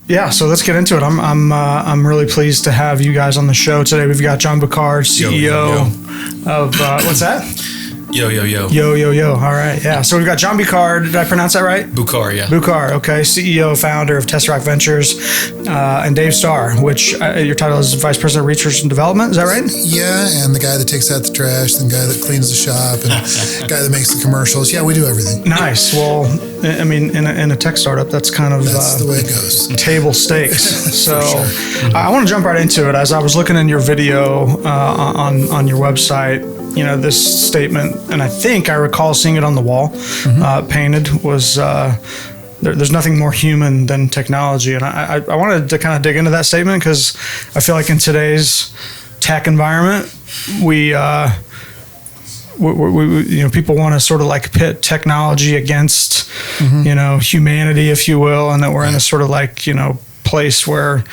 Yeah, so let's get into it. I'm really pleased to have you guys on the show today. We've got John Boucard, CEO of what's that? Yo. All right, yeah. So we've got John Boucard. Did I pronounce that right? Boucard, yeah. Boucard, okay. CEO, founder of Tesseract Ventures, and Dave Starr, which your title is Vice President of Research and Development. Is that right? Yeah, and the guy that takes out the trash, and the guy that cleans the shop, and the guy that makes the commercials. Yeah, we do everything. Nice. Well, I mean, in a tech startup, that's kind of that's the way it goes. Table stakes. So sure. I want to jump right into it. As I was looking in your video on your website, you know, this statement, and I think I recall seeing it on the wall, painted, was there's nothing more human than technology. And I wanted to kind of dig into that statement because I feel like in today's tech environment, we you know, people want to sort of like pit technology against, you know, humanity, if you will, and that we're in a sort of like, you know, place where,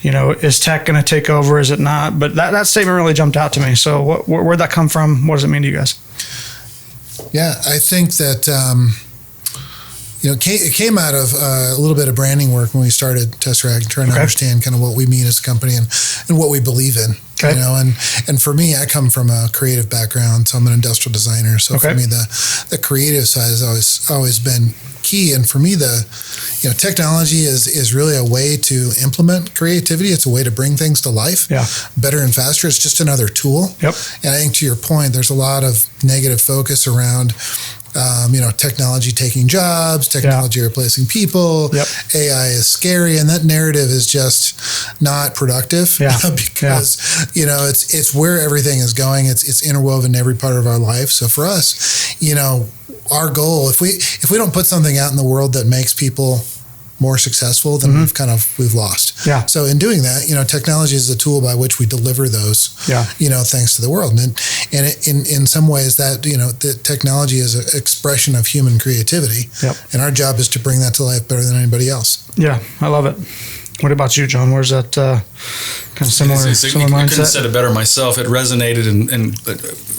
you know, is tech going to take over? Is it not? But that statement really jumped out to me. So where'd that come from? What does it mean to you guys? Yeah, I think that, you know, it came out of a little bit of branding work when we started Tesseract, trying to understand kind of what we mean as a company and what we believe in. You know, and for me, I come from a creative background, so I'm an industrial designer. So for me, the creative side has always been key. And for me, you know, technology is really a way to implement creativity. It's a way to bring things to life better and faster. It's just another tool. And I think to your point, there's a lot of negative focus around, you know, technology taking jobs, technology replacing people, AI is scary, and that narrative is just not productive because, you know, it's where everything is going. It's interwoven in every part of our life. So for us, you know, our goal, if we don't put something out in the world that makes people more successful, then we've lost. So in doing that, you know, technology is the tool by which we deliver those, you know, thanks to the world. And in some ways that, you know, the technology is an expression of human creativity. And our job is to bring that to life better than anybody else. Yeah, I love it. What about you, John? Where's that kind of similar mindset? I couldn't have said it better myself. It resonated and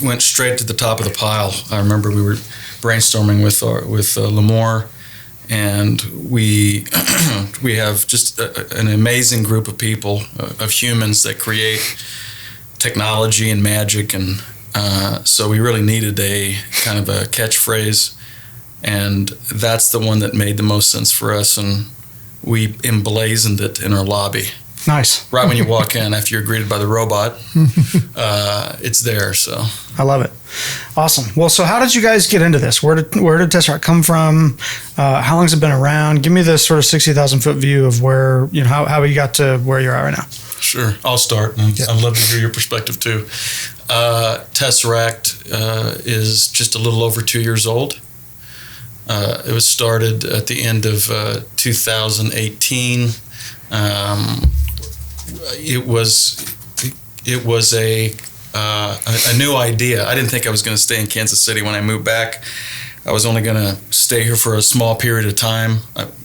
went straight to the top of the pile. I remember we were brainstorming with Lamore, and we have just an amazing group of people, of humans that create technology and magic, and so we really needed a kind of a catchphrase, and that's the one that made the most sense for us, and we emblazoned it in our lobby. Nice. Right when you walk in, after you're greeted by the robot, it's there. So I love it. Awesome. Well, so how did you guys get into this? Where did Tesseract come from? How long has it been around? Give me this sort of 60,000 foot view of where, you know, how you got to where you're at right now. Sure. I'll start. And I'd love to hear your perspective too. Tesseract is just a little over 2 years old. It was started at the end of 2018. It was a new idea. I didn't think I was going to stay in Kansas City when I moved back. I was only going to stay here for a small period of time.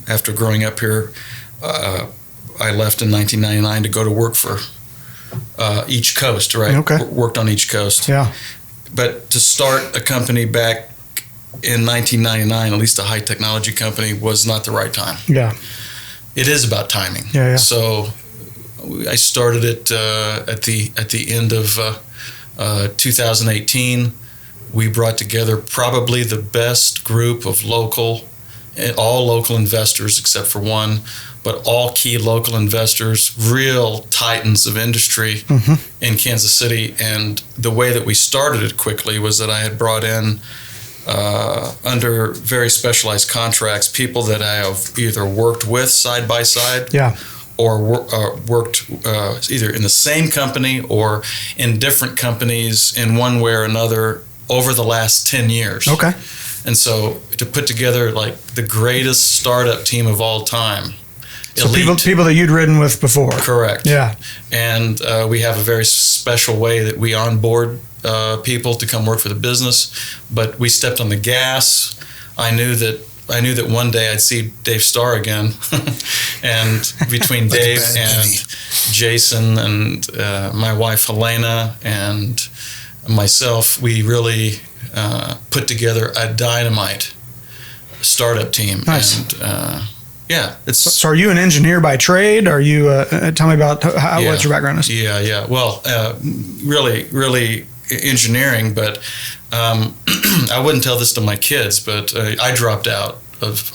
After growing up here, I left in 1999 to go to work for Each Coast, right? Worked on Each Coast. But to start a company back in 1999, at least a high technology company, was not the right time. It is about timing. So I started it at the end of 2018. We brought together probably the best group of all local investors except for one, but all key local investors, real titans of industry in Kansas City. And the way that we started it quickly was that I had brought in under very specialized contracts, people that I have either worked with side by side, or worked either in the same company or in different companies in one way or another over the last 10 years. And so to put together like the greatest startup team of all time. So people that you'd ridden with before. Correct. And we have a very special way that we onboard people to come work for the business, but we stepped on the gas. I knew that one day I'd see Dave Starr again, and between Dave and Jason and my wife Helena and myself, we really put together a dynamite startup team. Yeah, it's. So, are you an engineer by trade? Are you? Tell me about what your background is. Yeah. Well, really engineering, but I wouldn't tell this to my kids, but I dropped out of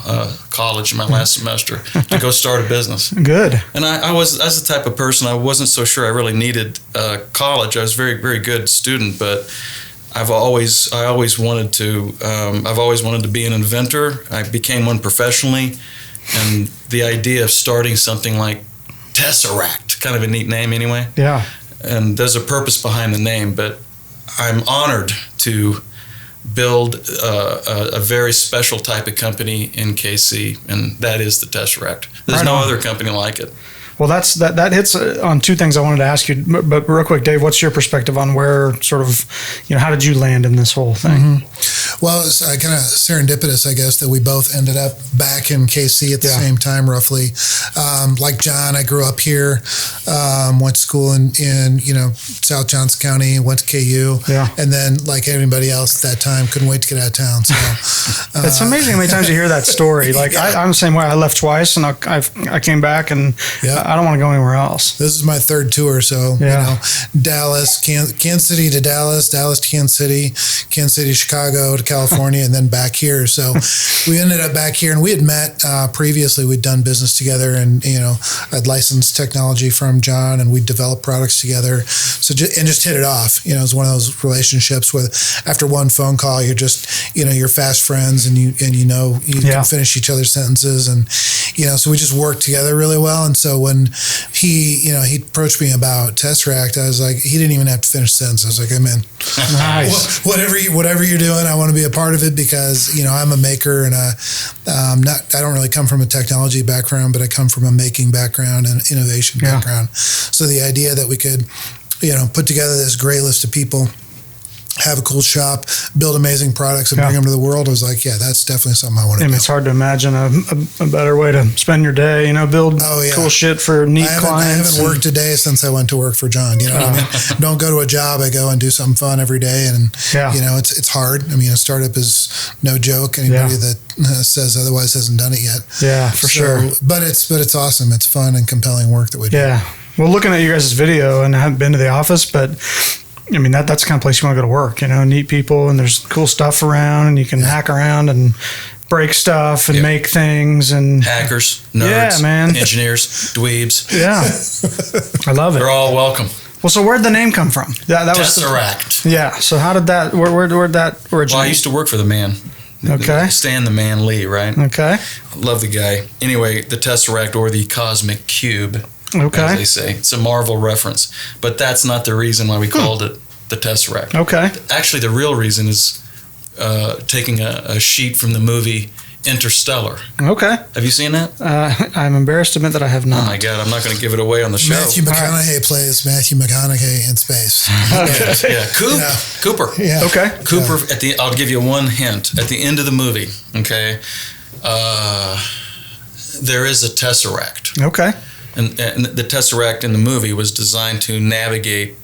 college in my last semester to go start a business. Good. And I was the type of person, I wasn't so sure I really needed college. I was a very, very good student, but I always wanted to be an inventor. I became one professionally, and the idea of starting something like Tesseract, kind of a neat name anyway. Yeah. And there's a purpose behind the name, but I'm honored to build a very special type of company in KC, and that is the Tesseract. There's no other company like it. Well, that hits on two things I wanted to ask you. But real quick, Dave, what's your perspective on where sort of, how did you land in this whole thing? Mm-hmm. Well, it's kind of serendipitous, I guess, that we both ended up back in KC at the same time, roughly. Like John, I grew up here, went to school in South Johnson County, went to KU, and then like everybody else at that time, couldn't wait to get out of town. So it's amazing how many times you hear that story. Like I'm the same way. I left twice, and I came back, and I don't want to go anywhere else. This is my third tour, so Dallas, Kansas City to Dallas, Dallas to Kansas City, Chicago to California, and then back here. So we ended up back here, and we had met previously. We'd done business together, and I'd licensed technology from John, and we'd developed products together. So just hit it off. It was one of those relationships where after one phone call, you're just you're fast friends, and you can finish each other's sentences, and so we just worked together really well. And so when he approached me about Tesseract, I was like, he didn't even have to finish the sentence. I was like, I'm in. Nice. Whatever you're doing, I want to be a part of it, because I'm a maker, and I don't really come from a technology background, but I come from a making background and innovation background. So the idea that we could put together this great list of people, have a cool shop, build amazing products, and bring them to the world, I was like, that's definitely something I want to do. It's hard to imagine a better way to spend your day, build cool shit for neat clients. I haven't worked a day since I went to work for John. What I mean? Don't go to a job. I go and do something fun every day, and it's hard. I mean, a startup is no joke. Anybody that says otherwise hasn't done it yet. Yeah, for sure. But it's awesome. It's fun and compelling work that we do. Yeah. Well, looking at you guys' video, and I haven't been to the office, but that's the kind of place you want to go to work, neat people, and there's cool stuff around, and you can hack around and break stuff and make things, and hackers, nerds, engineers, dweebs. Yeah. I love it. They're all welcome. Well, so where'd the name come from? That Tesseract. Was So how did that, where'd that originate? Well, I used to work for the man. Okay. Stan the Man Lee, right? Okay. Love the guy. Anyway, the Tesseract, or the Cosmic Cube. Okay. As they say. It's a Marvel reference. But that's not the reason why we called it the Tesseract. Okay. Actually, the real reason is taking a sheet from the movie Interstellar. Okay. Have you seen that? I'm embarrassed to admit that I have not. Oh my God, I'm not going to give it away on the show. Matthew McConaughey plays Matthew McConaughey in space. Cooper. Yeah. Okay. Cooper, I'll give you one hint. At the end of the movie, okay, there is a Tesseract. Okay. And the Tesseract in the movie was designed to navigate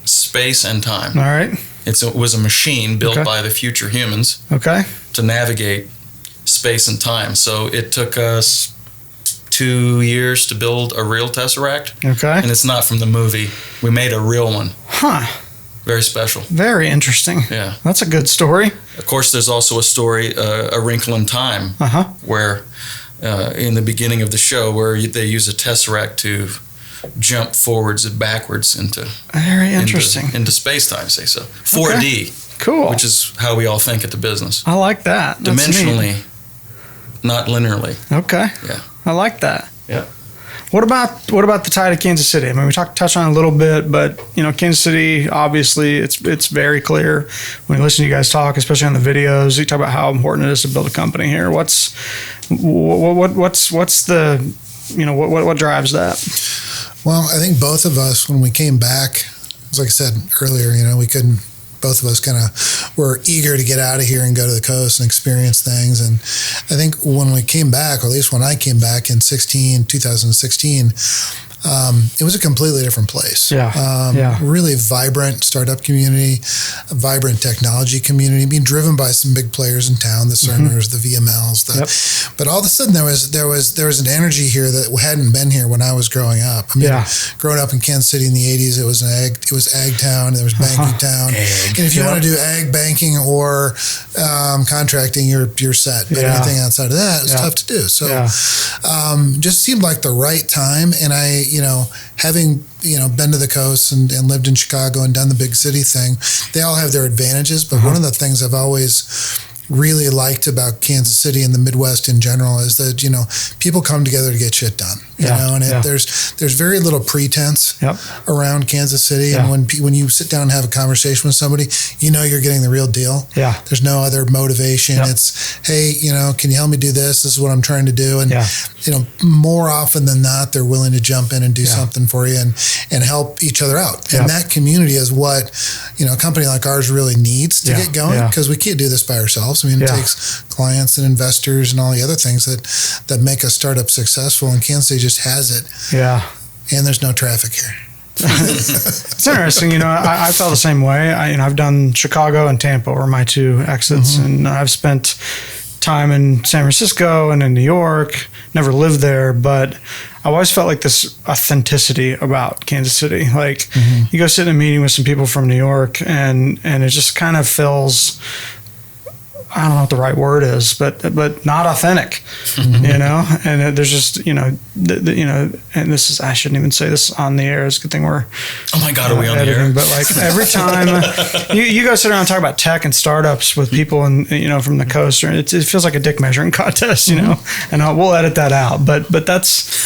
space and time. All right. It was a machine built by the future humans to navigate space and time. So it took us 2 years to build a real Tesseract. Okay. And it's not from the movie. We made a real one. Huh. Very special. Very interesting. Yeah. That's a good story. Of course, there's also a story, A Wrinkle in Time, where in the beginning of the show, where they use a Tesseract to jump forwards and backwards into space-time, say so. 4D. Okay. Cool. Which is how we all think at the business. I like that. That's dimensionally, neat. Not linearly. Okay. Yeah. I like that. Yeah. What about the tie to Kansas City? I mean, we touched on it a little bit, but Kansas City, obviously, it's very clear when you listen to you guys talk, especially on the videos. You talk about how important it is to build a company here. What's the what drives that? Well, I think both of us, when we came back, like I said earlier, we couldn't. Both of us kind of were eager to get out of here and go to the coast and experience things. And I think when we came back, or at least when I came back in 2016, it was a completely different place. Yeah. Really vibrant startup community, a vibrant technology community, being driven by some big players in town, the Cerners, the VMLs. But all of a sudden there was an energy here that hadn't been here when I was growing up. I mean, growing up in Kansas City in the 80s, it was ag town, there was banking town. And if you want to do ag, banking, or contracting, you're set. But anything outside of that is tough to do. So just seemed like the right time. And I, having been to the coast and lived in Chicago and done the big city thing, they all have their advantages. But one of the things I've always really liked about Kansas City and the Midwest in general is that people come together to get shit done. There's very little pretense around Kansas City, and when you sit down and have a conversation with somebody, you're getting the real deal. There's no other motivation. It's, hey, can you help me do this? This is what I'm trying to do, and more often than not, they're willing to jump in and do something for you and help each other out. And that community is what a company like ours really needs to get going, because we can't do this by ourselves. I mean, it takes clients and investors and all the other things that make a startup successful, and Kansas City just has it. And there's no traffic here. It's interesting. I felt the same way. I've done Chicago and Tampa were my two exits, and I've spent time in San Francisco and in New York. Never lived there, but I always felt like this authenticity about Kansas City. Like you go sit in a meeting with some people from New York, and it just kind of feels, I don't know what the right word is, but not authentic, and there's just, and this is, I shouldn't even say this on the air. It's a good thing we're, oh my God, are we on editing, the air? But like every time you go sit around and talk about tech and startups with people and, from the coast, it feels like a dick measuring contest, and we'll edit that out. But that's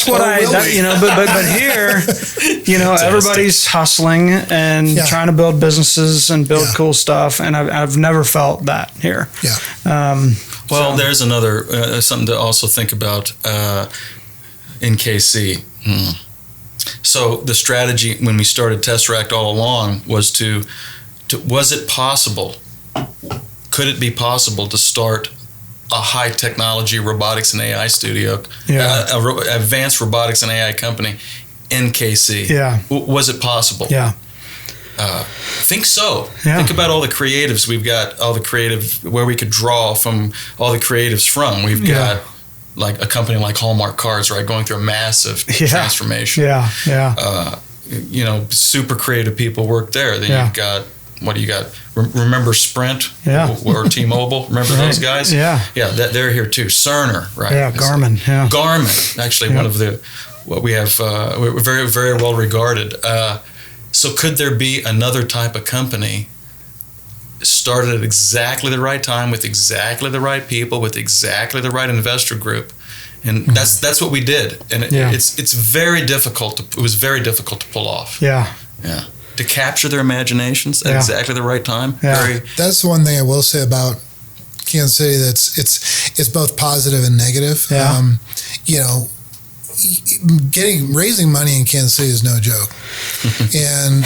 what but here, everybody's hustling and trying to build businesses and build cool stuff. And I've never felt that here. Well, there's another something to also think about in KC. So the strategy when we started Tesseract all along was to was it possible? Could it be possible to start a high technology robotics and AI studio, advanced robotics and AI company in KC? Was it possible? Think so. Think about all the creatives we've got, all the creative where we could draw from all the creatives from. We've got like a company like Hallmark Cards, right, going through a massive transformation. Super creative people work there. Then you've got, what do you got? Remember Sprint or T-Mobile? Remember those guys? They're here too. Cerner, right? Garmin. Garmin, actually one of the, what we have, we're very, very well regarded. So could there be another type of company started at exactly the right time with exactly the right people, with exactly the right investor group? And that's what we did. And it's very difficult. It was very difficult to pull off. To capture their imaginations at exactly the right time. That's one thing I will say about Kansas City. It's both positive and negative. Raising money in Kansas City is no joke, and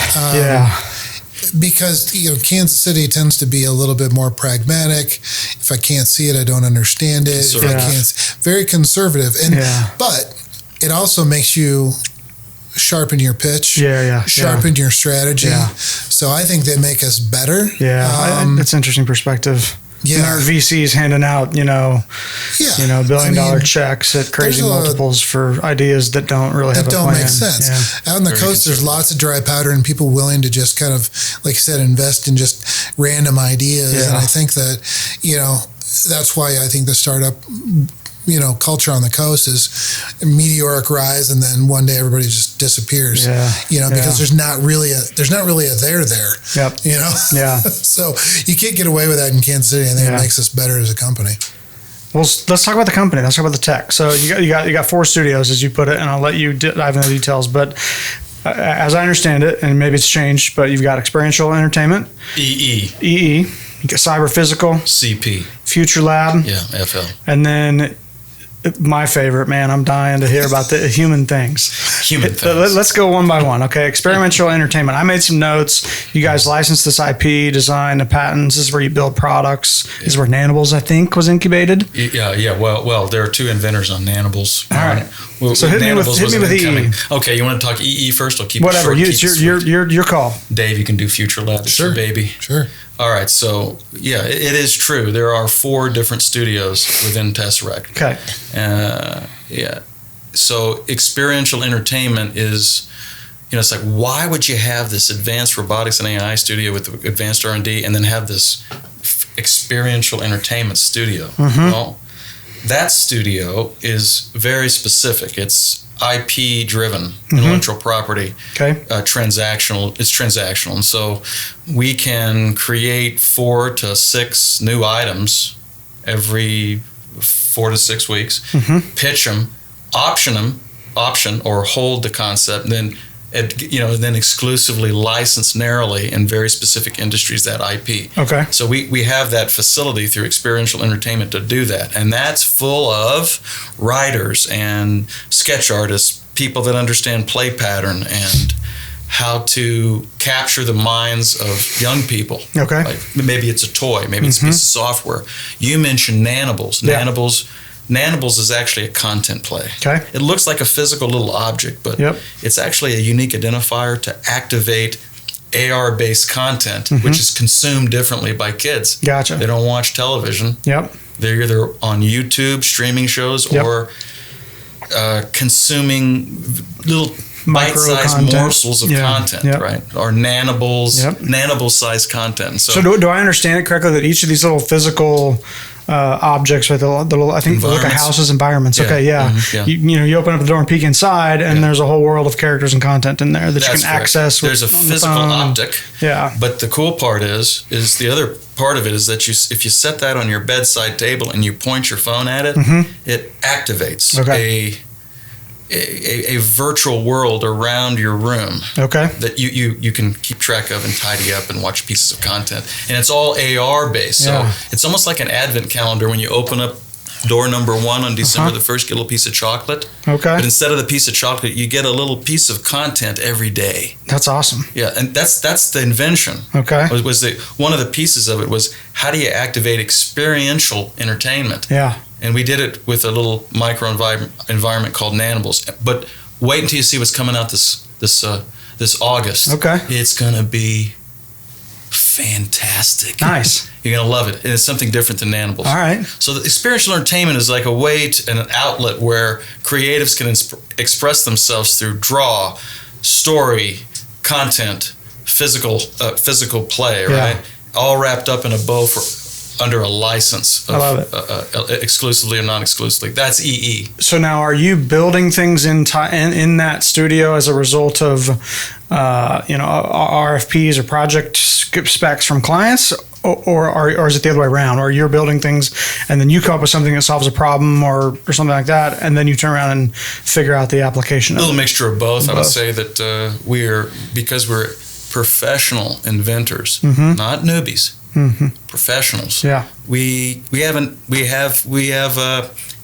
because Kansas City tends to be a little bit more pragmatic. If I can't see it, I don't understand it. If I can't, very conservative, but it also makes you sharpen your pitch, sharpen your strategy. So I think they make us better. That's an interesting perspective. And our VCs handing out, $1 billion checks at crazy multiples for ideas that don't really have a plan. That don't make sense. Out on the coast, there's lots of dry powder and people willing to just kind of, like you said, invest in just random ideas. And I think that, that's why I think the startup culture on the coast is a meteoric rise, and then one day everybody just disappears. Because there's not really a there. So you can't get away with that in Kansas City. I think it makes us better as a company. Well, let's talk about the company. Let's talk about the tech. So you got 4 studios, as you put it, and I'll let you dive into the details. But as I understand it, and maybe it's changed, but you've got Experiential Entertainment, EE. You got Cyber Physical, CP, Future Lab, FL, and then my favorite, man, I'm dying to hear about the human things. Let's go one by one. Okay. Experiential Entertainment. I made some notes. You guys licensed this IP, design, the patents. This is where you build products. This is where Nanables, I think, was incubated. Well, there are 2 inventors on Nanables. All right. Well, So hit me with EE. Okay, you want to talk EE first? I'll keep whatever. it short. It's your call. Dave, you can do Future Lab. It's your baby. Sure. All right. So yeah, it is true. There are 4 different studios within Tesseract. Okay. Yeah. So experiential entertainment is, it's like, why would you have this advanced robotics and AI studio with advanced R&D and then have this experiential entertainment studio? Mm-hmm. Well, that studio is very specific. It's IP driven, intellectual property, transactional. It's transactional. And so we can create 4 to 6 new items every 4 to 6 weeks, pitch them, option or hold the concept, and then exclusively license narrowly in very specific industries that IP. Okay. So we have that facility through Experiential Entertainment to do that. And that's full of writers and sketch artists, people that understand play pattern and how to capture the minds of young people. Okay. Like maybe it's a toy, maybe it's a piece of software. You mentioned Nanables. Yeah. Nanables is actually a content play. Okay. It looks like a physical little object, but it's actually a unique identifier to activate AR-based content, which is consumed differently by kids. Gotcha. They don't watch television. Yep. They're either on YouTube, streaming shows, or consuming little bite-sized morsels of content, right? Or Nanable-sized content. So do I understand it correctly that each of these little physical objects, right? The little, I think, look at houses, environments. Yeah. Okay, yeah. Mm-hmm. You open up the door and peek inside, and there's a whole world of characters and content in there that you can access. There's a physical optic. Yeah. But the cool part is the other part of it is that if you set that on your bedside table and you point your phone at it, it activates a virtual world around your room that you can keep track of and tidy up and watch pieces of content. And it's all AR based. So it's almost like an advent calendar when you open up door number 1 on December the 1st, get a little piece of chocolate. Okay. But instead of the piece of chocolate, you get a little piece of content every day. That's awesome. Yeah, and that's the invention. Okay. One of the pieces of it was, how do you activate experiential entertainment? Yeah. And we did it with a little micro environment called Nanables. But wait until you see what's coming out this August. Okay. It's gonna be fantastic. Nice. You're gonna love it. And it's something different than Nanables. All right. So the experiential entertainment is like a way and an outlet where creatives can express themselves through draw, story, content, physical play, right? All wrapped up in a bow under a license of, I love it. Exclusively or non-exclusively. That's EE. So now, are you building things in that studio as a result of RFPs or project specs from clients, or is it the other way around, or you're building things and then you come up with something that solves a problem or something like that, and then you turn around and figure out the application? A little mixture of both. I would say that because we're professional inventors, not newbies. Professionals. Yeah. We have an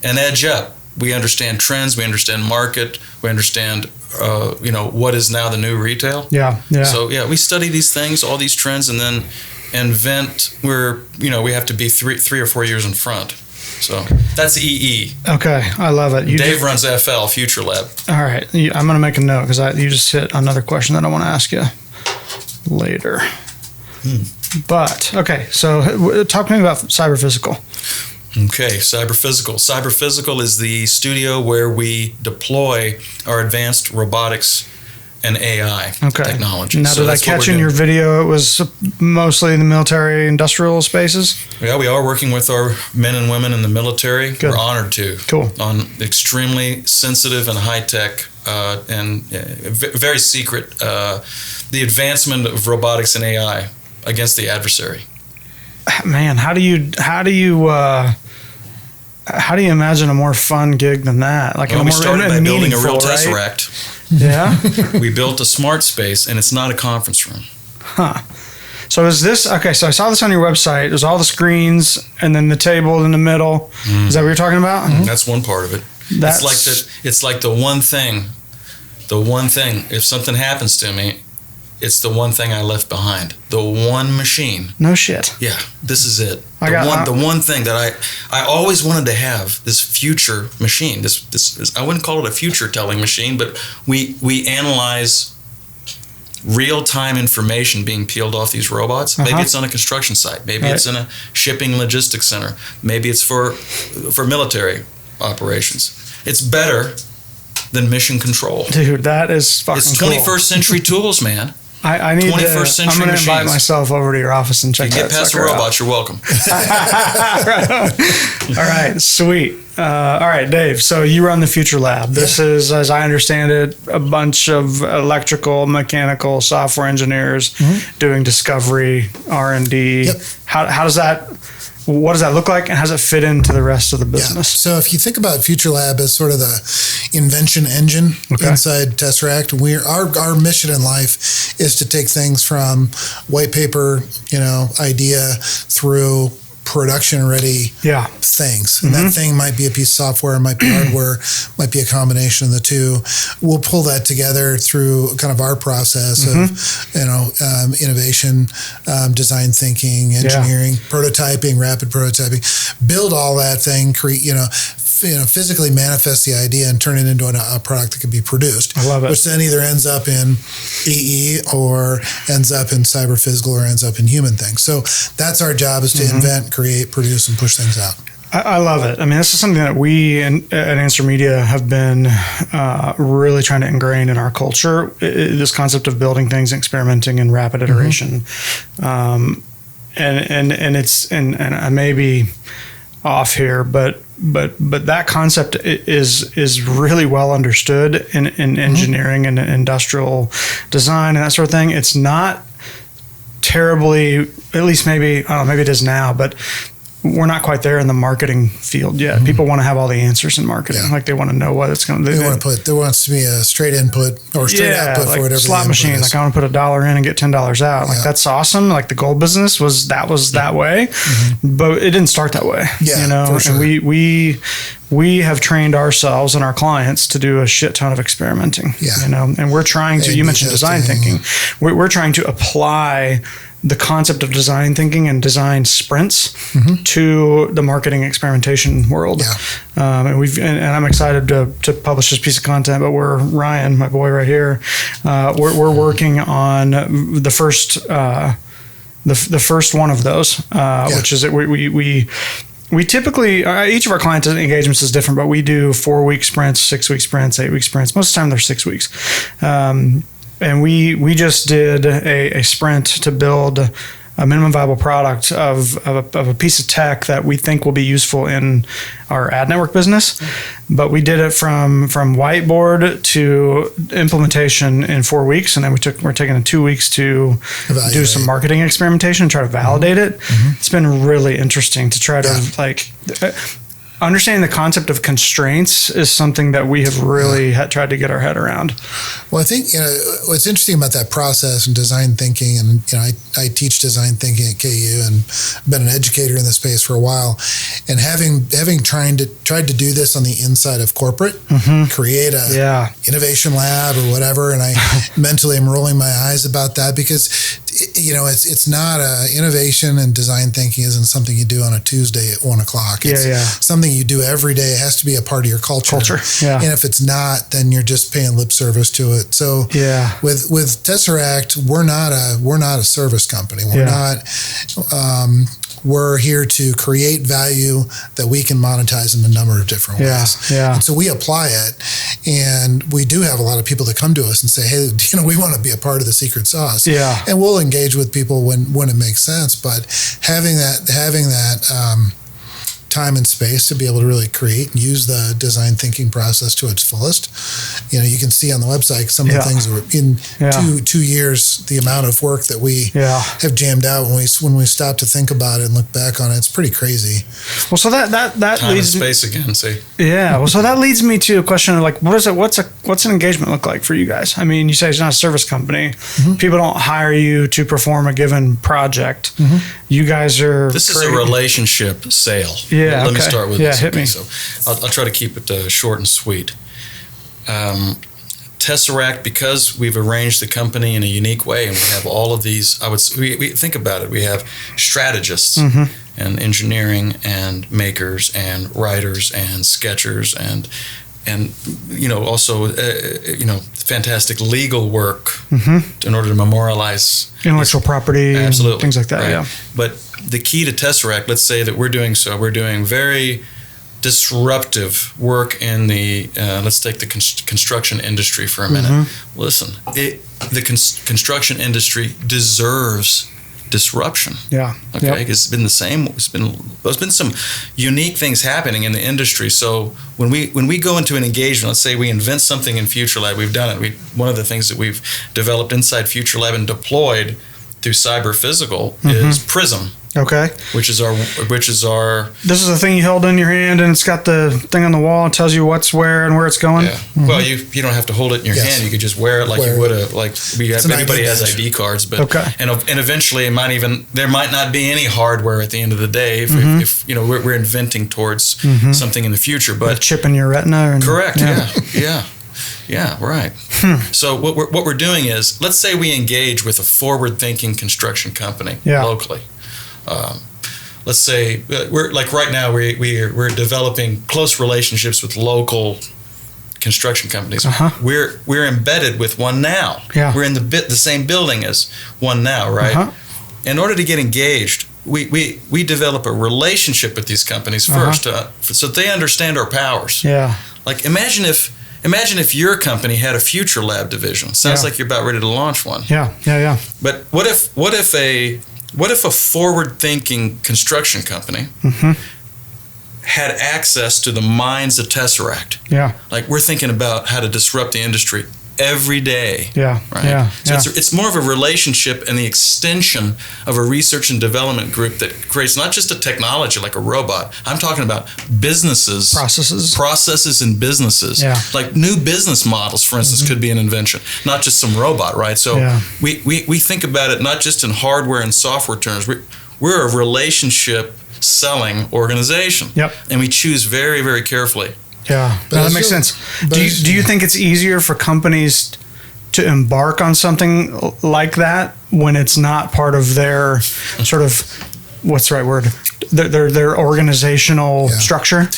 edge up. We understand trends. We understand market. We understand what is now the new retail. Yeah. Yeah. So we study these things, all these trends, and then invent. We have to be 3 or 4 years in front. So that's EE. Okay, I love it. Dave runs FL Future Lab. All right, I'm going to make a note because you just hit another question that I want to ask you later. But, okay, so talk to me about Cyberphysical. Okay, Cyberphysical. Cyberphysical is the studio where we deploy our advanced robotics and AI technology. Now, did I catch in your video it was mostly in the military industrial spaces? Yeah, we are working with our men and women in the military. Good. We're honored to. Cool. On extremely sensitive and high-tech and very secret, the advancement of robotics and AI against the adversary. Man, how do you imagine a more fun gig than that? Like, we started by building a real Tesseract. Yeah. We built a smart space, and it's not a conference room. Huh. So is this okay? So I saw this on your website. There's all the screens, and then the table in the middle. Is that what you're talking about? That's one part of it. It's like the one thing. The one thing. If something happens to me, it's the one thing I left behind. The one machine. No shit. Yeah, this is it. The one thing that I always wanted to have, this future machine. This I wouldn't call it a future telling machine, but we analyze real-time information being peeled off these robots. Maybe it's on a construction site. Maybe it's in a shipping logistics center. Maybe it's for military operations. It's better than mission control. Dude, that is fucking cool. It's 21st century tools, man. I need 21st century I'm going to machines. invite myself over to your office and check that out. You get past the robots, you're welcome. All right, sweet. All right, Dave, so you run the Future Lab. This is, as I understand it, a bunch of electrical, mechanical, software engineers doing discovery, R&D. Yep. How does that... What does that look like, and how does it fit into the rest of the business? Yeah. So if you think about Future Lab as sort of the invention engine inside Tesseract, our mission in life is to take things from white paper, idea through production-ready things. And that thing might be a piece of software, might be hardware, might be a combination of the two. We'll pull that together through kind of our process of, innovation, design thinking, engineering, prototyping, rapid prototyping, build all that thing, create, physically manifest the idea and turn it into a product that can be produced. I love it. Which then either ends up in EE or ends up in cyber physical or ends up in human things. So that's our job, is to invent, create, produce, and push things out. I love it. I mean, this is something that we at Answer Media have been really trying to ingrain in our culture. This concept of building things, experimenting, and rapid iteration. And I may be off here, but that concept is really well understood in engineering and industrial design and that sort of thing. It's not terribly, at least maybe it is now, but we're not quite there in the marketing field yet. People want to have all the answers in marketing. Like they want to know what it's going to do. There wants to be a straight input or straight output like for whatever slot machine. Like I want to put $1 in and get $10 out. Like that's awesome. Like the gold business was that way, but it didn't start that way. For sure. And we have trained ourselves and our clients to do a shit ton of experimenting. And we're trying to. You mentioned design thinking. We're trying to apply the concept of design thinking and design sprints to the marketing experimentation world. And I'm excited to publish this piece of content, but Ryan, my boy right here, we're working on the first one of those, which is that we typically, each of our client engagements is different, but we do 4-week sprints, 6-week sprints, 8-week sprints. Most of the time they're 6 weeks. And we just did a sprint to build a minimum viable product of a piece of tech that we think will be useful in our ad network business. But we did it from whiteboard to implementation in 4 weeks, and then we're taking 2 weeks to do some marketing experimentation and try to validate it. It's been really interesting to try to understanding the concept of constraints is something that we have really tried to get our head around. Well, I think what's interesting about that process and design thinking, and I teach design thinking at KU and been an educator in the space for a while, and having tried to do this on the inside of corporate, create a innovation lab or whatever, and I mentally am rolling my eyes about that because it's not innovation and design thinking isn't something you do on a Tuesday at 1:00. It's something you do every day. It has to be a part of your culture. And if it's not, then you're just paying lip service to it. So with Tesseract, we're not a service company. We're here to create value that we can monetize in a number of different ways. And so we apply it, and we do have a lot of people that come to us and say, hey, we want to be a part of the secret sauce. And we'll engage with people when it makes sense. But having that time and space to be able to really create and use the design thinking process to its fullest. You can see on the website some of the things that were in 2 years, the amount of work that we have jammed out when we stop to think about it and look back on it. It's pretty crazy. Well, so that time leads and space again. See. Yeah. Well, so that leads me to a question of like, what's an engagement look like for you guys? I mean, you say it's not a service company. People don't hire you to perform a given project. You guys are. This is a relationship sale. Let me start with this. Hit me. So I'll try to keep it short and sweet. Tesseract, because we've arranged the company in a unique way, and we have all of these. We think about it. We have strategists and engineering and makers and writers and sketchers and also fantastic legal work in order to memorialize intellectual property, absolutely, and things like that. Right. Yeah. But the key to Tesseract, let's say that we're doing very disruptive work in the let's take the construction industry for a minute. Listen, the construction industry deserves disruption. Yeah. Okay. Yep. It's been the same. There's been some unique things happening in the industry. So when we go into an engagement, let's say we invent something in Future Lab, we've done it. One of the things that we've developed inside Future Lab and deployed through cyber physical is Prism. Okay. Which is our. This is the thing you held in your hand, and it's got the thing on the wall. It tells you what's where and where it's going. Yeah. Well, you don't have to hold it in your hand. You could just wear it like you would have. Like everybody has ID cards, but and eventually there might not be any hardware at the end of the day if we're inventing towards something in the future. But a chip in your retina. Correct. Yeah, right. So what we're doing is, let's say we engage with a forward-thinking construction company locally. Let's say we're like right now we're developing close relationships with local construction companies. We're embedded with one now. Yeah. We're in the same building as one now, right? In order to get engaged, we develop a relationship with these companies first, so they understand our powers. Yeah. Like imagine if your company had a Future Lab division. Sounds like you're about ready to launch one. Yeah. But what if a forward-thinking construction company had access to the minds of Tesseract? Yeah. Like we're thinking about how to disrupt the industry every day. Yeah. Right. Yeah. So it's more of a relationship and the extension of a research and development group that creates not just a technology like a robot. I'm talking about processes and businesses. Yeah. Like new business models, for instance, could be an invention, not just some robot, right? So we think about it not just in hardware and software terms. We're a relationship selling organization. Yep. And we choose very, very carefully. Yeah, that makes sense. Do you think it's easier for companies to embark on something like that when it's not part of their sort of, what's the right word? Their organizational structure?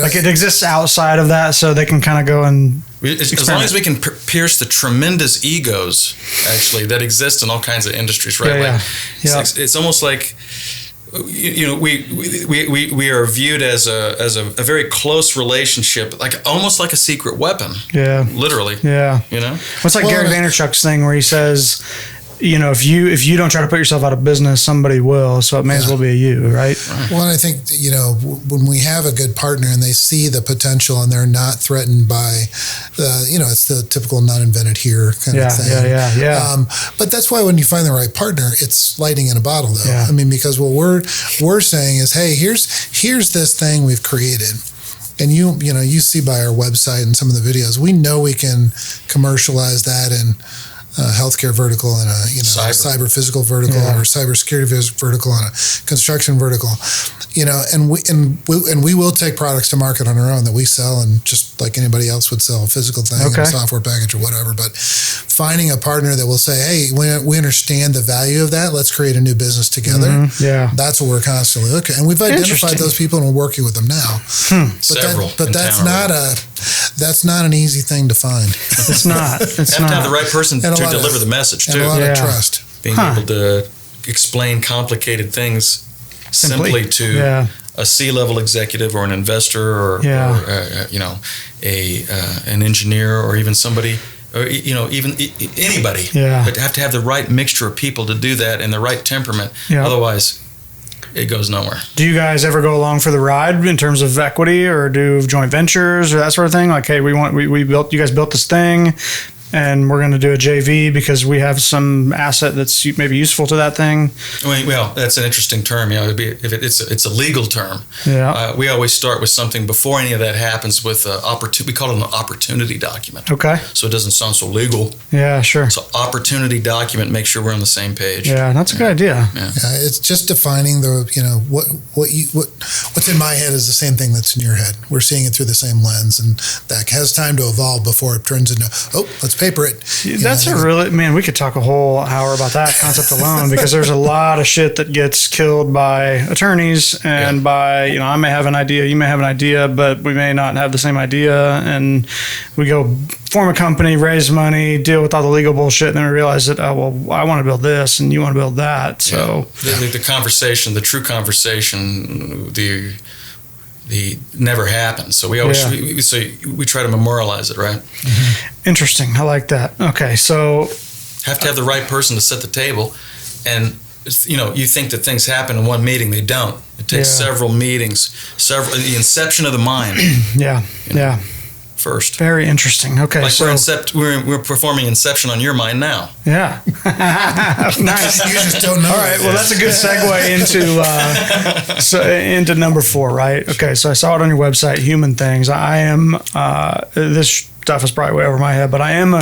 Like it exists outside of that, so they can kind of go and as long as we can pierce the tremendous egos, actually, that exist in all kinds of industries, right? It's almost like, we are viewed as a very close relationship, like almost like a secret weapon. Yeah, literally. Yeah, What's like Gary Vaynerchuk's thing where he says, if you don't try to put yourself out of business, somebody will. So it may as well be you, right? Well, and I think when we have a good partner and they see the potential and they're not threatened by it's the typical not invented here kind of thing. Yeah. But that's why when you find the right partner, it's lightning in a bottle, though. Yeah. I mean, because what we're saying is, hey, here's this thing we've created. And you see by our website and some of the videos, we know we can commercialize that in healthcare vertical and a cyber physical vertical or cybersecurity vertical and a construction vertical, and we will take products to market on our own that we sell, and just like anybody else would sell a physical thing, a software package or whatever. But finding a partner that will say, hey, we understand the value of that, let's create a new business together. That's what we're constantly looking at. And we've identified those people and we're working with them now. But that's not an easy thing to find. It's not. It's have to have the right person to deliver the message too. And a lot of trust. Being able to explain complicated things simply to a C-level executive or an investor or an engineer or even somebody, or even anybody. But have to have the right mixture of people to do that and the right temperament. Otherwise, it goes nowhere. Do you guys ever go along for the ride in terms of equity or do joint ventures or that sort of thing? Like, hey, you guys built this thing. and we're going to do a JV because we have some asset that's maybe useful to that thing. Well, that's an interesting term. It's a legal term. Yeah. We always start with something before any of that happens with we call it an opportunity document. Okay. So it doesn't sound so legal. Yeah, sure. So opportunity document, make sure we're on the same page. Yeah, that's a good idea. Yeah. It's just defining what's in my head is the same thing that's in your head. We're seeing it through the same lens, and that has time to evolve before it turns into, let's paper it. That's we could talk a whole hour about that concept alone, because there's a lot of shit that gets killed by attorneys and by, I may have an idea, you may have an idea, but we may not have the same idea, and we go form a company, raise money, deal with all the legal bullshit, and then we realize that, I want to build this and you want to build that. So the conversation, the true conversation, the never happens. So we always we try to memorialize it, right? Mm-hmm. Interesting. I like that. Okay, so have to have the right person to set the table, and you think that things happen in one meeting. They don't. It takes several meetings, the inception of the mind. First. Very interesting. Okay, we're performing Inception on your mind now. Yeah. Nice. You just don't know. All right. Well, that's a good segue into number 4, right? Okay. So I saw it on your website, Human Things. I am this stuff is probably way over my head, but I'm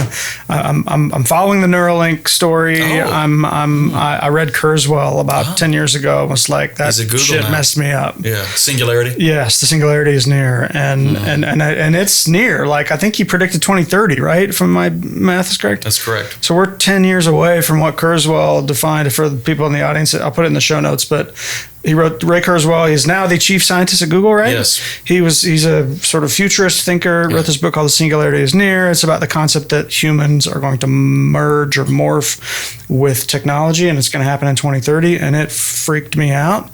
following the Neuralink story. I read Kurzweil about 10 years ago. It was like that shit messed me up. Yeah, singularity. Yes, the singularity is near, and it's near. Like I think he predicted 2030, right? If my math is correct. That's correct. So we're 10 years away from what Kurzweil defined. For the people in the audience, I'll put it in the show notes, but he wrote, Ray Kurzweil, he's now the chief scientist at Google, right? Yes. He's a sort of futurist thinker, wrote this book called The Singularity is Near. It's about the concept that humans are going to merge or morph with technology, and it's going to happen in 2030, and it freaked me out.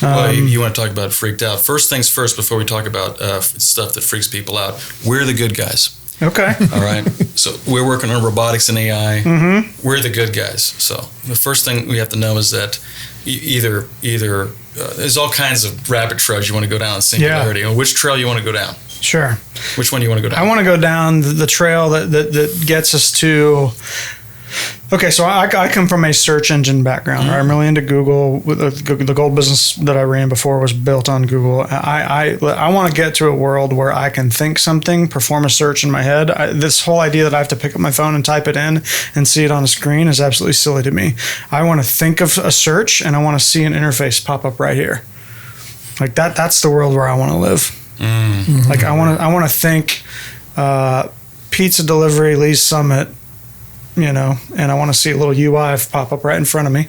Well, you want to talk about freaked out. First things first, before we talk about stuff that freaks people out, we're the good guys. Okay. All right. So we're working on robotics and AI. Mm-hmm. We're the good guys. So the first thing we have to know is that either there's all kinds of rabbit trails you want to go down in singularity. And which trail you want to go down? Sure. Which one do you want to go down? I want to go down the trail that gets us to. Okay, so I come from a search engine background. Right? I'm really into Google. The gold business that I ran before was built on Google. I want to get to a world where I can think something, perform a search in my head. This whole idea that I have to pick up my phone and type it in and see it on a screen is absolutely silly to me. I want to think of a search, and I want to see an interface pop up right here. Like that's the world where I want to live. Mm-hmm. Like I want to think pizza delivery, Lee's Summit, and I want to see a little UI pop up right in front of me.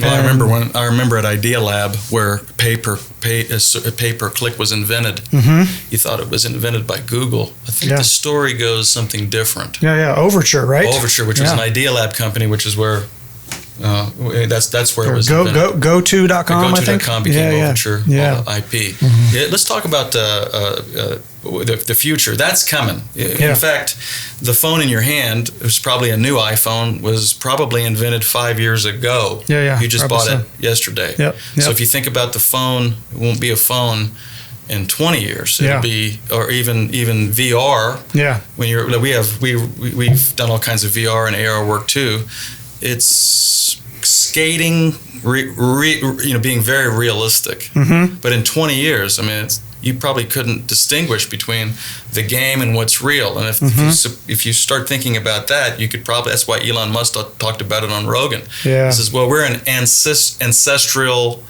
Well, I remember at Idea Lab where pay-per-click was invented. Mm-hmm. You thought it was invented by Google. I think the story goes something different. Yeah, Overture, right? Overture, which was an Idea Lab company, which is where that's where it was invented. Go2.com, I think. Go2.com became Overture IP. Mm-hmm. Let's talk about the future. That's coming. In fact, the phone in your hand was probably a new iPhone, was probably invented 5 years ago. You just bought it yesterday. Yep. So if you think about the phone, it won't be a phone in 20 years. It'll be, or even VR. When we've done all kinds of VR and AR work too. It's skating, being very realistic. Mm-hmm. But in 20 years, you probably couldn't distinguish between the game and what's real. And if you start thinking about that, you could probably. That's why Elon Musk talked about it on Rogan. He says, "Well, we're in ancestral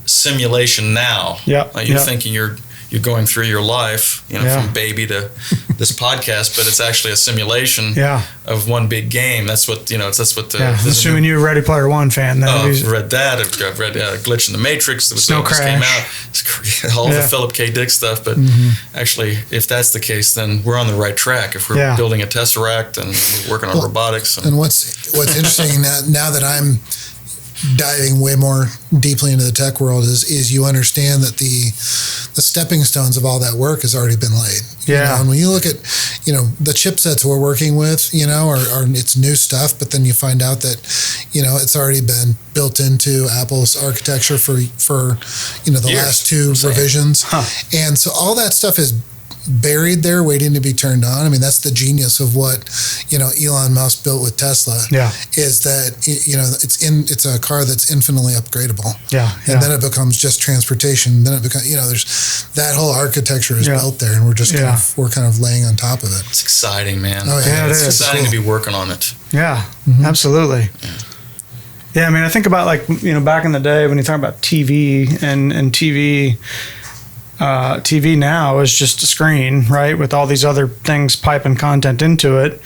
simulation now. You're thinking you're going through your life, from baby to this podcast, but it's actually a simulation of one big game. That's what assuming you're a Ready Player One fan. I've read that. I've read Glitch in the Matrix. Snow Crash came out. All the Philip K. Dick stuff. But actually, if that's the case, then we're on the right track. If we're building a Tesseract and we're working on robotics. And what's interesting now that I'm diving way more deeply into the tech world is you understand that the stepping stones of all that work has already been laid. And when you look at, the chipsets we're working with, are it's new stuff, but then you find out that, it's already been built into Apple's architecture for the last two revisions. And so all that stuff is buried there waiting to be turned on. I mean, that's the genius of what, Elon Musk built with Tesla. Yeah. Is that, it's a car that's infinitely upgradable. Yeah. And then it becomes just transportation. Then it becomes, there's that whole architecture is built there, and we're just we're kind of laying on top of it. It's exciting, man. Oh, yeah. It's exciting to be working on it. Yeah, absolutely. Yeah, I mean, I think about back in the day when you talk about TV and TV. TV now is just a screen, right, with all these other things piping content into it.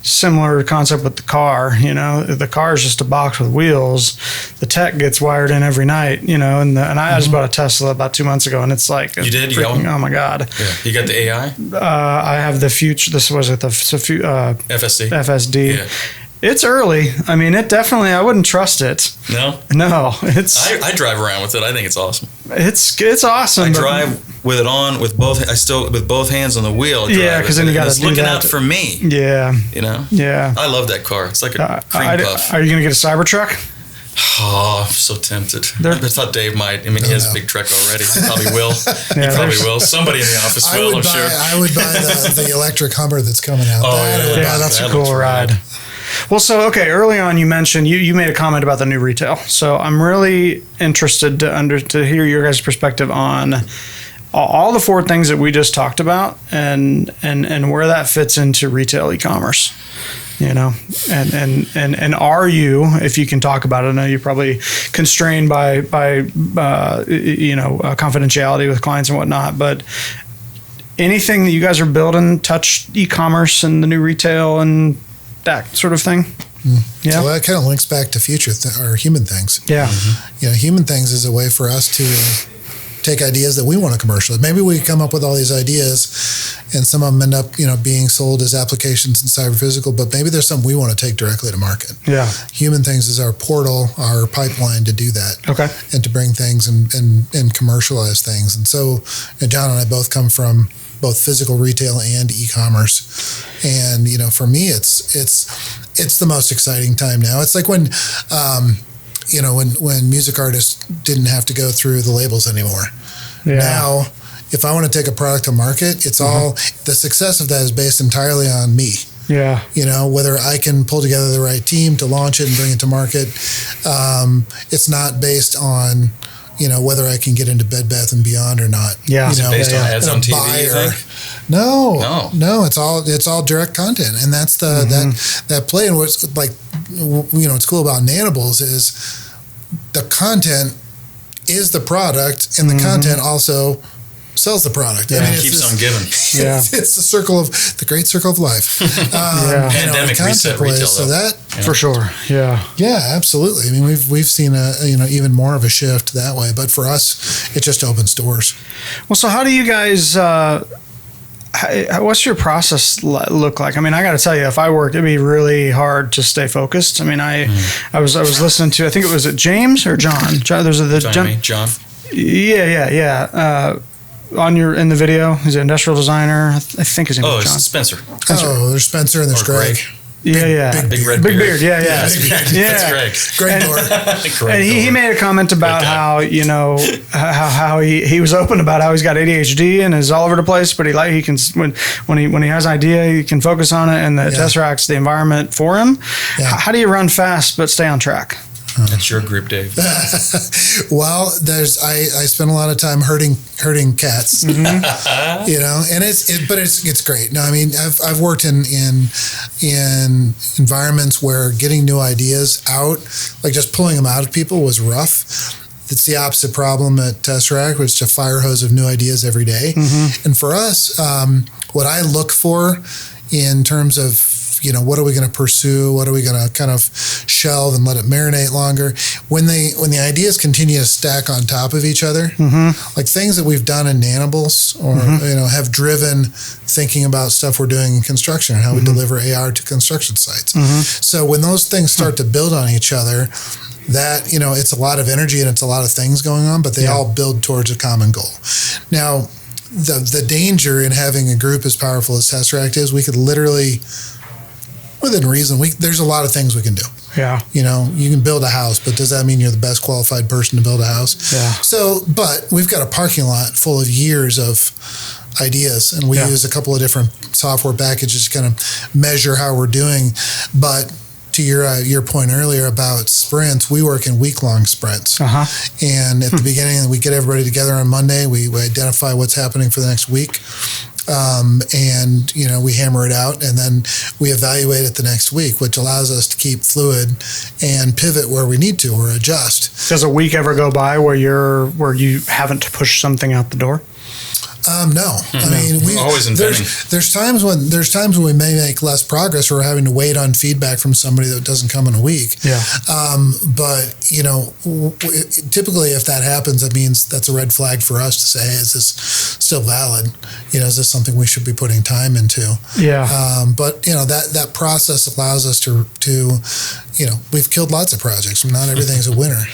Similar concept with the car. The car is just a box with wheels. The tech gets wired in every night. And I just bought a Tesla about 2 months ago, and it's like you did. You got one? Oh my god! Yeah. You got the AI? I have the future. This was it. The FSD. FSD. Yeah. It's early. I mean, it definitely. I wouldn't trust it. No. It's. I drive around with it. I think it's awesome. It's awesome. I drive with it on with both. I still with both hands on the wheel. Yeah, because then you got to it's looking out for me. Yeah. Yeah. I love that car. It's like a cream puff. Are you gonna get a Cybertruck? Oh, I'm so tempted. I thought Dave might. I mean, he has a big truck already. He probably will. He probably will. Somebody in the office will, I'm sure. I would buy the electric Hummer that's coming out. Oh, that's a cool ride. Well, early on you mentioned you made a comment about the new retail. So I'm really interested to hear your guys' perspective on all the four things that we just talked about and where that fits into retail e-commerce. And are you, if you can talk about it, I know you're probably constrained by confidentiality with clients and whatnot, but anything that you guys are building touch e-commerce and the new retail and that sort of thing? Yeah. So that kind of links back to future or human things. Yeah. Human things is a way for us to take ideas that we want to commercialize. Maybe we come up with all these ideas and some of them end up, being sold as applications in cyber physical, but maybe there's something we want to take directly to market. Yeah. Human things is our portal, our pipeline to do that. Okay. And to bring things and commercialize things. And so John and I both come from both physical retail and e-commerce. And, for me, it's the most exciting time now. It's like when music artists didn't have to go through the labels anymore. Yeah. Now, if I want to take a product to market, it's all, the success of that is based entirely on me. Yeah. Whether I can pull together the right team to launch it and bring it to market. It's not based on, whether I can get into Bed Bath and Beyond or not. Yeah. Is it based on ads on TV, you think? No. It's all direct content. And that's that play. And what's what's cool about Nanables is the content is the product and the content also sells the product. Yeah, it keeps on giving. Yeah. It's the great circle of life. Pandemic reset retail. So that for sure. Yeah. Yeah, absolutely. I mean, we've seen even more of a shift that way, but for us, it just opens doors. Well, so how do you guys? What's your process look like? I mean, I got to tell you, if I worked, it'd be really hard to stay focused. I mean, I was listening to, I think it was James or John. There's John. Yeah. In the video, he's an industrial designer. I think his name is John. It's Spencer. Oh, there's Spencer and there's Greg. Big red beard. Yeah. That's Greg. And he made a comment about how how he was open about how he's got ADHD and is all over the place, but he can when he has an idea, he can focus on it, and the Tesseract's the environment for him. Yeah. How do you run fast but stay on track? That's your group, Dave. Well, I spend a lot of time herding cats, and it's great. No, I mean, I've worked in environments where getting new ideas out, like just pulling them out of people, was rough. It's the opposite problem at Tesseract, which is a fire hose of new ideas every day. And for us, what I look for in terms of what are we going to pursue? What are we going to kind of shelve and let it marinate longer? When the ideas continue to stack on top of each other, like things that we've done in Nanables or have driven thinking about stuff we're doing in construction and how we deliver AR to construction sites. So when those things start to build on each other, that it's a lot of energy and it's a lot of things going on, but they all build towards a common goal. Now, the danger in having a group as powerful as Tesseract is, we could literally, within reason, there's a lot of things we can do. Yeah. You can build a house, but does that mean you're the best qualified person to build a house? Yeah. So, but we've got a parking lot full of years of ideas, and we use a couple of different software packages to kind of measure how we're doing. But to your point earlier about sprints, we work in week-long sprints. And at the beginning, we get everybody together on Monday. We identify what's happening for the next week. And, we hammer it out, and then we evaluate it the next week, which allows us to keep fluid and pivot where we need to or adjust. Does a week ever go by where you haven't pushed something out the door? No, I mean, we always inventing. There's times when we may make less progress, or we're having to wait on feedback from somebody that doesn't come in a week. Yeah. But typically, if that happens, that means that's a red flag for us to say, hey, is this still valid? Is this something we should be putting time into? Yeah. But that process allows us to we've killed lots of projects. Not everything's a winner.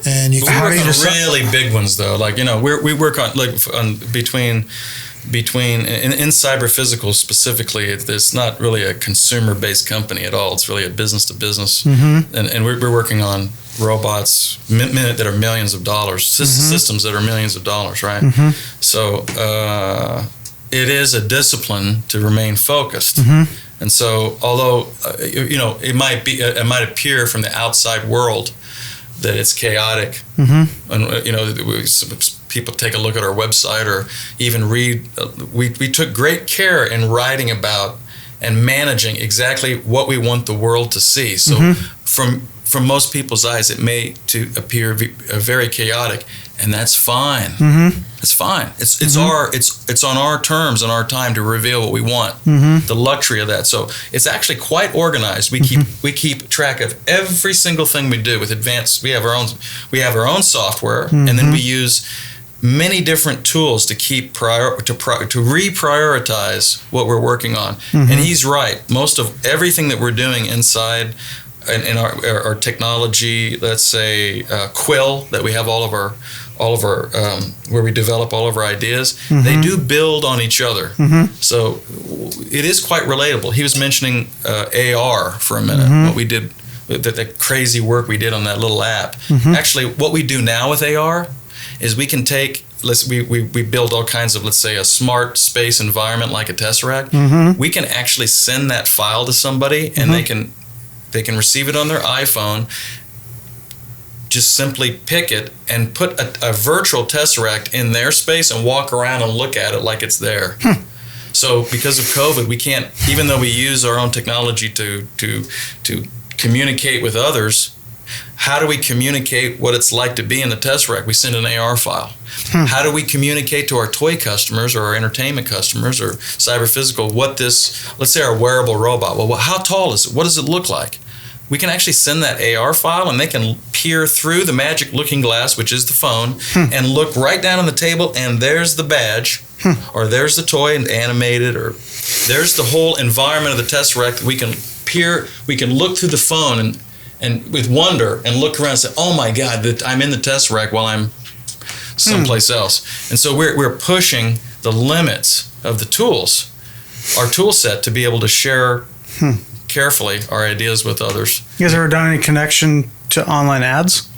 And you can work on really big ones though. Like we work on between in cyber physical specifically, it's not really a consumer-based company at all. It's really a business-to-business, and we're working on robots that are millions of dollars, systems that are millions of dollars, right? So it is a discipline to remain focused. And so, although it might appear from the outside world that it's chaotic, and people take a look at our website or even read. We took great care in writing about and managing exactly what we want the world to see. So from most people's eyes, it may appear very chaotic, and that's fine. It's fine. It's on our terms and our time to reveal what we want. The luxury of that. So it's actually quite organized. We keep track of every single thing we do with advanced. We have our own software, and then we use many different tools to keep to reprioritize what we're working on. And he's right. Most of everything that we're doing inside in our technology, let's say Quill, that we have all of our where we develop all of our ideas, they do build on each other. So it is quite relatable. He was mentioning AR for a minute, what we did, the crazy work we did on that little app. Actually, what we do now with AR is we can take, we build all kinds of, let's say, a smart space environment like a Tesseract. We can actually send that file to somebody, and they can receive it on their iPhone, just simply pick it and put a virtual Tesseract in their space and walk around and look at it like it's there. So because of COVID, we can't, even though we use our own technology to communicate with others, how do we communicate what it's like to be in the Tesseract? We send an AR file. How do we communicate to our toy customers or our entertainment customers or cyber physical what this, let's say our wearable robot, well, how tall is it? What does it look like? We can actually send that AR file, and they can peer through the magic looking glass, which is the phone, and look right down on the table, and there's the badge, or there's the toy and animated, or there's the whole environment of the Tesseract. We can look through the phone and with wonder and look around and say, oh my God, I'm in the Tesseract while I'm someplace else. And so we're pushing the limits of the tools, our tool set, to be able to share carefully our ideas with others. You guys ever done any connection to online ads?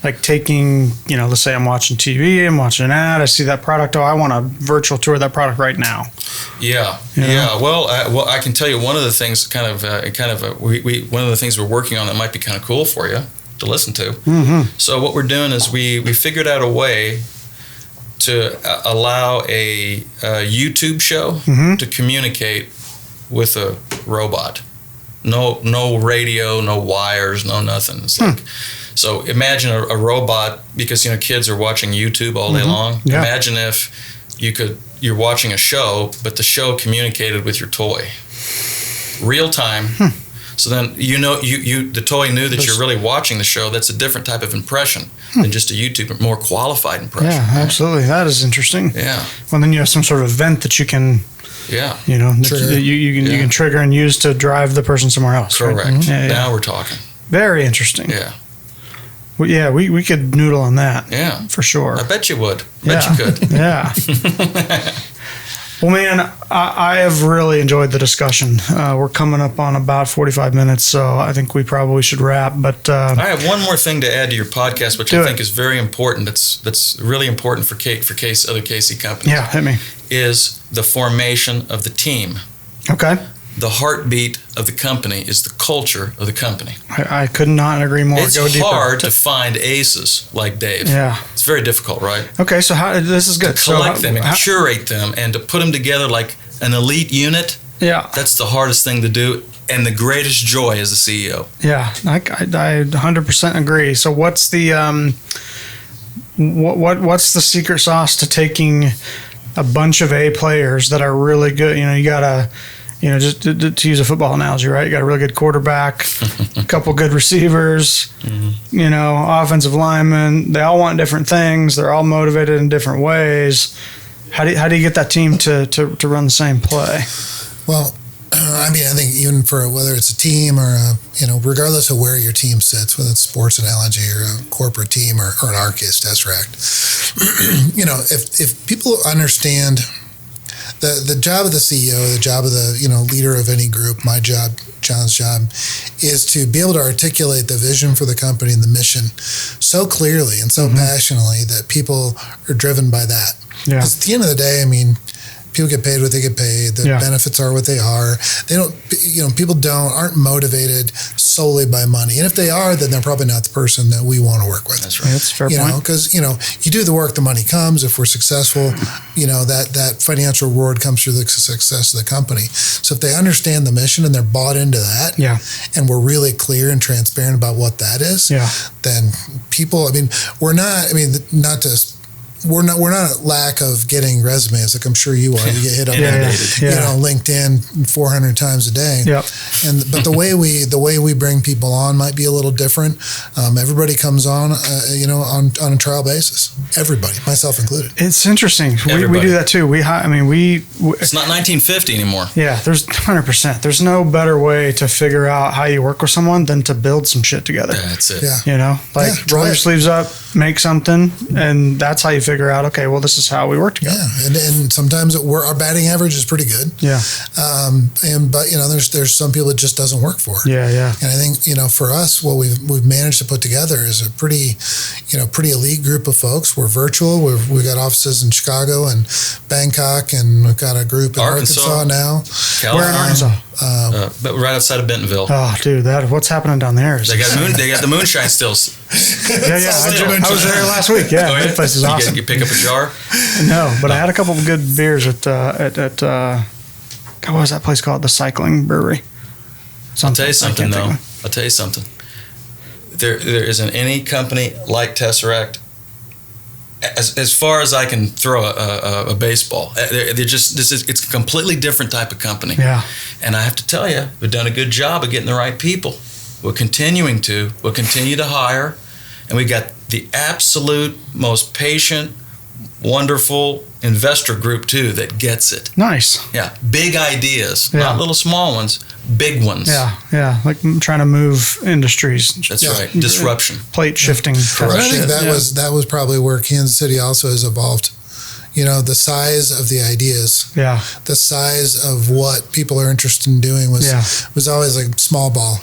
Like taking, let's say I'm watching TV, I'm watching an ad, I see that product, I want a virtual tour of that product right now. Yeah. Well, I can tell you one of the things, one of the things we're working on that might be kind of cool for you to listen to. So what we're doing is we figured out a way to allow a YouTube show to communicate with a robot. No radio, no wires, no nothing. It's like, so imagine a robot, because kids are watching YouTube all day long. Yeah. Imagine if you're watching a show, but the show communicated with your toy, real time. So then the toy knew that you're really watching the show. That's a different type of impression than just a YouTube, more qualified impression. Yeah, absolutely. That is interesting. Yeah. Well, then you have some sort of event that you can. Yeah. You can trigger and use to drive the person somewhere else. Correct. Right? Yeah, now we're talking. Very interesting. Yeah. Well, yeah, we could noodle on that. Yeah. For sure. I bet you would. I bet you could. Yeah. Well, man, I have really enjoyed the discussion. We're coming up on about 45 minutes, so I think we probably should wrap. But I have one more thing to add to your podcast, which I think is very important. That's really important for other Casey companies. Yeah, hit me. Is the formation of the team. Okay. The heartbeat of the company is the culture of the company. I could not agree more. It's hard to find aces like Dave. Yeah. It's very difficult, right? Okay, so this is good. To collect them and curate them and to put them together like an elite unit. Yeah. That's the hardest thing to do and the greatest joy as a CEO. Yeah, I 100% agree. So what's the what's the secret sauce to taking a bunch of A players that are really good? You gotta, just to use a football analogy, right? You got a really good quarterback, a couple good receivers, offensive linemen. They all want different things. They're all motivated in different ways. How do you get that team to run the same play? Well, I think even for whether it's a team or regardless of where your team sits, whether it's sports analogy or a corporate team or in our case, Tesseract, if people understand the job of the CEO, the job of the leader of any group, my job, John's job, is to be able to articulate the vision for the company and the mission so clearly and so passionately that people are driven by that. Yeah. Because at the end of the day, people get paid what they get paid. The benefits are what they are. They don't, people aren't motivated solely by money. And if they are, then they're probably not the person that we want to work with. That's right. That's a fair point. Because, you do the work, the money comes. If we're successful, that financial reward comes through the success of the company. So if they understand the mission and they're bought into that, and we're really clear and transparent about what that is, then people, we're not at lack of getting resumes, like I'm sure you are. You get hit up on LinkedIn 400 times a day. Yep. But the way we bring people on might be a little different. Everybody comes on, on a trial basis. Everybody, myself included. It's interesting. We do that too. It's not 1950 anymore. Yeah, there's 100%. There's no better way to figure out how you work with someone than to build some shit together. Yeah, that's it. Yeah. Roll your sleeves up, make something, and that's how you figure out, okay, well, this is how we work together. Yeah, and sometimes our batting average is pretty good. Yeah. But there's some people it just doesn't work for. Yeah, yeah. And I think for us, what we've managed to put together is a pretty elite group of folks. We're virtual. We've got offices in Chicago and Bangkok, and we've got a group in Arkansas now. Where in Arkansas? But right outside of Bentonville. Oh, dude, what's happening down there? They got the moonshine stills. Yeah. I was there last week. Yeah, that place is awesome. You pick up a jar? No, but I had a couple of good beers at God, what was that place called? The Cycling Brewery. I'll tell you something, though. I'll tell you something. There isn't any company like Tesseract. As far as I can throw a baseball, it's a completely different type of company. Yeah. And I have to tell you, we've done a good job of getting the right people. We'll continue to hire, and we got the absolute most patient, wonderful investor group too that gets it. Nice. Yeah, big ideas, not little small ones, big ones. Yeah, like trying to move industries. That's right, disruption, plate shifting. I think that was probably where Kansas City also has evolved. The size of the ideas, the size of what people are interested in doing was always like small ball,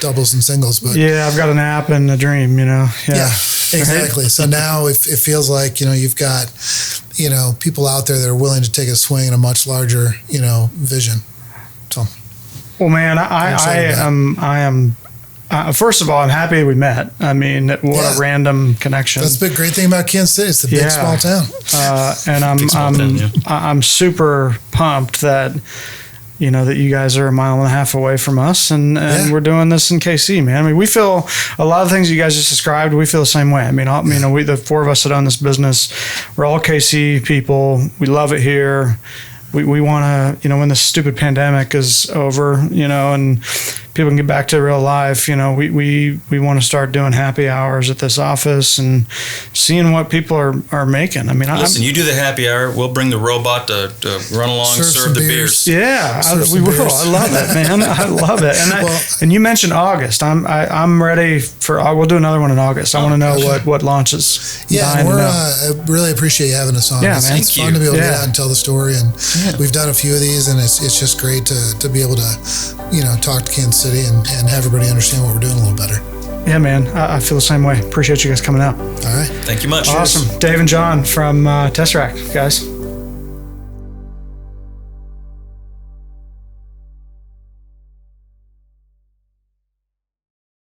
doubles and singles. But I've got an app and a dream, Yeah, exactly. So now it feels like, you've got, people out there that are willing to take a swing at a much larger, vision. So, well, man, I am. First of all, I'm happy we met. What a random connection. That's the great thing about Kansas City. It's a big, small town. And I'm super pumped that, that you guys are a mile and a half away from us, and we're doing this in KC, man. We feel a lot of things you guys just described. We feel the same way. We, the four of us that own this business, we're all KC people. We love it here. We want to, when this stupid pandemic is over, and people can get back to real life, we want to start doing happy hours at this office and seeing what people are making. I mean, listen, you do the happy hour. We'll bring the robot to run along, serve the beers. Yeah, we will. I love it, man. I love it. And you mentioned August. I'm ready for. We'll do another one in August. I want to know what launches. Yeah, and I really appreciate you having us on. Yeah, man. It's fun to be able to get out and tell the story, and we've done a few of these, and it's just great to be able to talk to Kansas City and have everybody understand what we're doing a little better. Yeah, man. I feel the same way. Appreciate you guys coming out. All right. Thank you much. Awesome. Cheers. Dave and John from Tesseract, guys.